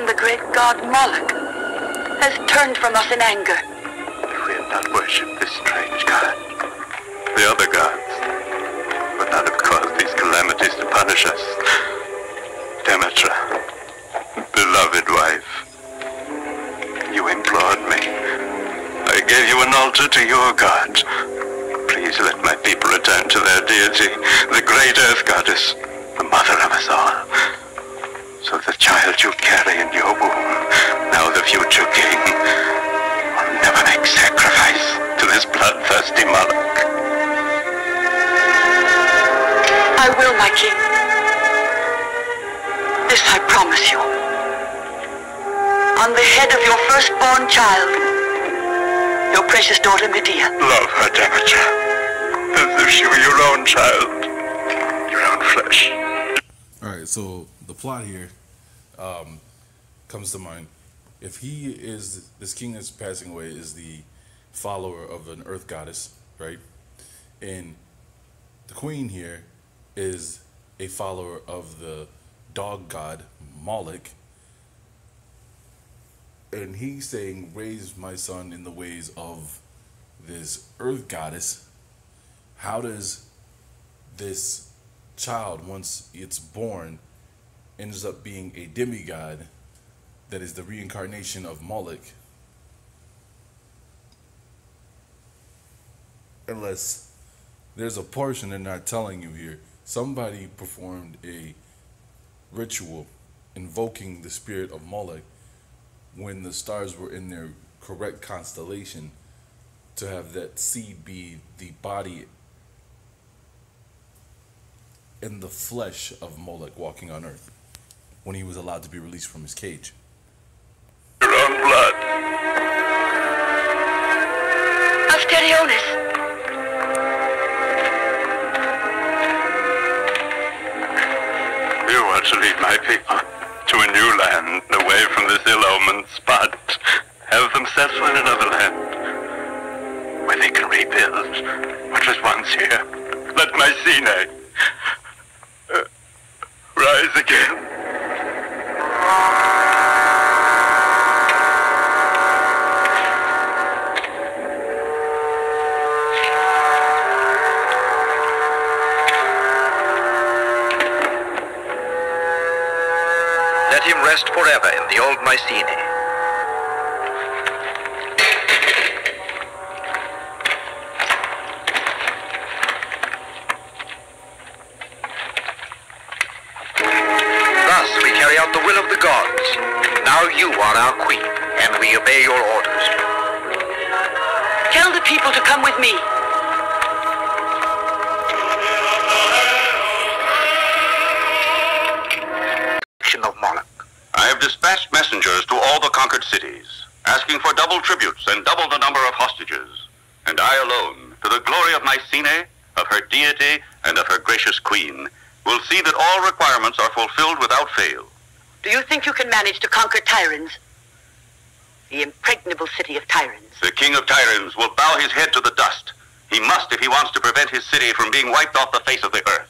even the great god Moloch has turned from us in anger. If we had not worshipped this strange god, the other gods would not have caused these calamities to punish us. Demetra, beloved wife, you implored me. I gave you an altar to your god. Please let my people return to their deity, the great earth goddess, the mother of us all. So the child you carry in your womb, now the future king, will never make sacrifice to this bloodthirsty moloch. I will, my king. This I promise you. On the head of your firstborn child, your precious daughter Medea. Love her, Demetra, as if she were your own child, your own flesh. Alright, so the plot here comes to mind. If he is, this king that's passing away is the follower of an earth goddess, right? And the queen here is a follower of the dog god Moloch. And he's saying, raise my son in the ways of this earth goddess. How does this child, once it's born, ends up being a demigod that is the reincarnation of Moloch? Unless there's a portion they're not telling you here. Somebody performed a ritual invoking the spirit of Moloch when the stars were in their correct constellation to have that seed be the body and the flesh of Moloch walking on earth when he was allowed to be released from his cage. Your own blood. Asтерionis. You want to lead my people to a new land, away from this ill-omened spot. Have them settle in another land, where they can rebuild what was once here. Let Mycenae rise again. Let him rest forever in the old Mycenae. Thus we carry out the will of the gods. Now you are our queen, and we obey your orders. Tell the people to come with me. Of Moloch. I have dispatched messengers to all the conquered cities, asking for double tributes and double the number of hostages. And I alone, to the glory of Mycenae, of her deity, and of her gracious queen, will see that all requirements are fulfilled without fail. Do you think you can manage to conquer Tyrans? The impregnable city of Tyrans. The king of Tyrans will bow his head to the dust. He must if he wants to prevent his city from being wiped off the face of the earth.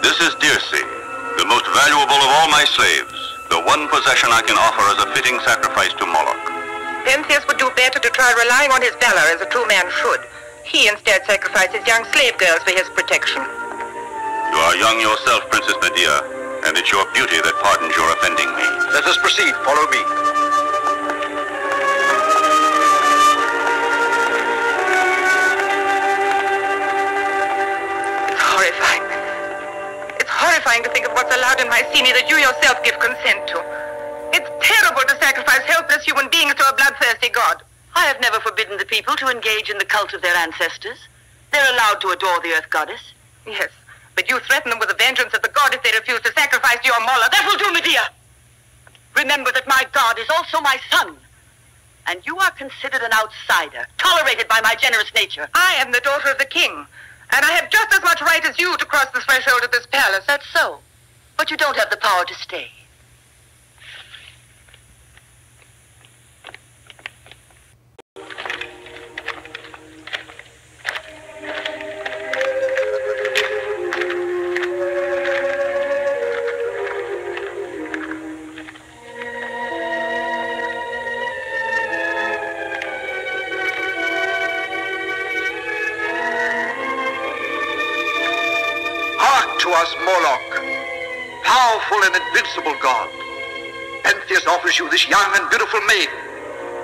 This is Dirce, the most valuable of all my slaves, the one possession I can offer as a fitting sacrifice to Moloch. Pentheus would do better to try relying on his valor as a true man should. He instead sacrifices young slave girls for his protection. You are young yourself, Princess Medea, and it's your beauty that pardons your offending me. Let us proceed. Follow me. It's horrifying. It's horrifying to think of what's allowed in Mycenae that you yourself give consent to. It's terrible to sacrifice helpless human beings to a bloodthirsty god. I have never forbidden the people to engage in the cult of their ancestors. They're allowed to adore the earth goddess. Yes, but you threaten them with the vengeance of the god if they refuse to sacrifice to your Moloch. That will do, Medea! Remember that my god is also my son. And you are considered an outsider, tolerated by my generous nature. I am the daughter of the king, and I have just as much right as you to cross the threshold of this palace. That's so. But you don't have the power to stay. us Moloch, powerful and invincible god. Pentheus offers you this young and beautiful maiden.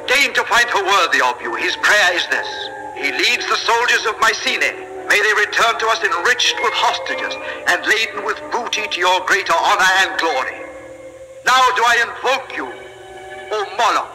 Deign to find her worthy of you. His prayer is this. He leads the soldiers of Mycenae. May they return to us enriched with hostages and laden with booty to your greater honor and glory. Now do I invoke you, O Moloch.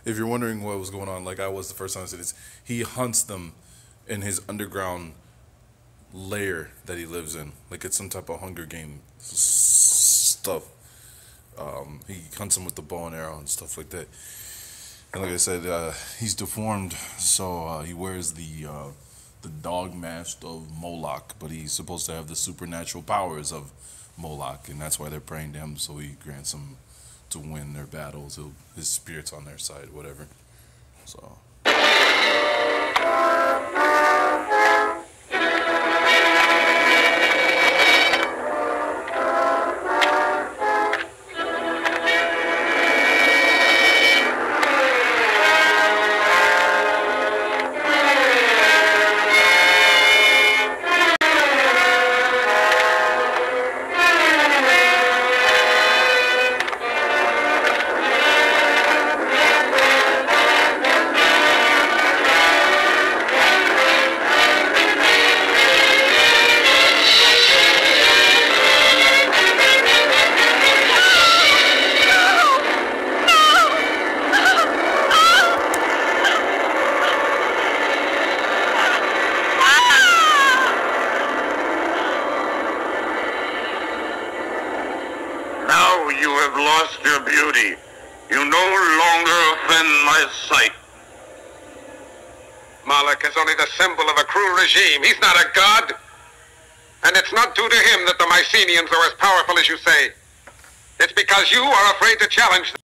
If you're wondering what was going on, like I was the first time I said this, he hunts them in his underground lair that he lives in. Like it's some type of Hunger Game stuff. He hunts them with the bow and arrow and stuff like that. And like I said, he's deformed, so he wears the dog mask of Moloch, but he's supposed to have the supernatural powers of Moloch, and that's why they're praying to him, so he grants them to win their battles. His spirit's on their side, whatever. So. You have lost your beauty. You no longer offend my sight. Moloch is only the symbol of a cruel regime. He's not a god. And it's not due to him that the Mycenaeans are as powerful as you say. It's because you are afraid to challenge them.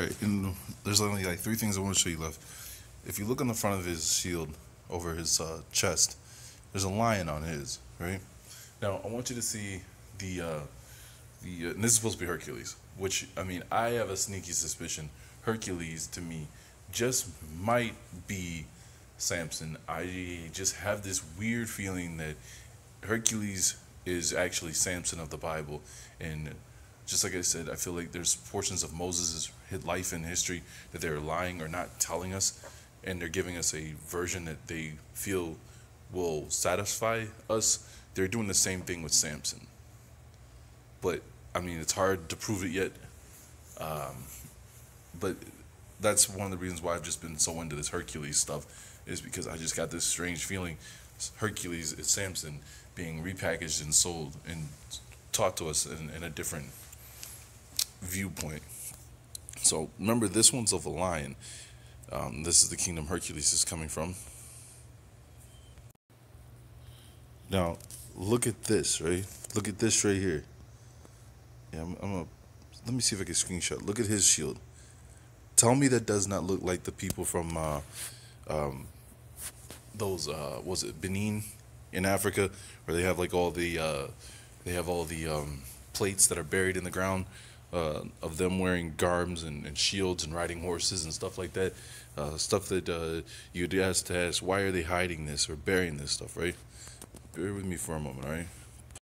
Right, and there's only like 3 things I want to show you left. If you look on the front of his shield, over his chest, there's a lion on his, right? Now, I want you to see and this is supposed to be Hercules, which, I mean, I have a sneaky suspicion Hercules, to me, just might be Samson. I just have this weird feeling that Hercules is actually Samson of the Bible, and just like I said, I feel like there's portions of Moses' life and history that they're lying or not telling us, and they're giving us a version that they feel will satisfy us. They're doing the same thing with Samson. But, I mean, it's hard to prove it yet. But that's one of the reasons why I've just been so into this Hercules stuff, is because I just got this strange feeling Hercules is Samson being repackaged and sold and taught to us in a different viewpoint. So remember, this one's of a lion. This is the kingdom Hercules is coming from. Now look at this, right? Look at this right here. Yeah, let me see if I can screenshot. Look at his shield. Tell me that does not look like the people from those was it Benin in Africa, where they have like all the plates that are buried in the ground of them wearing garbs and shields and riding horses and stuff like that. Stuff that you'd ask, why are they hiding this or burying this stuff, right? Bear with me for a moment, all right?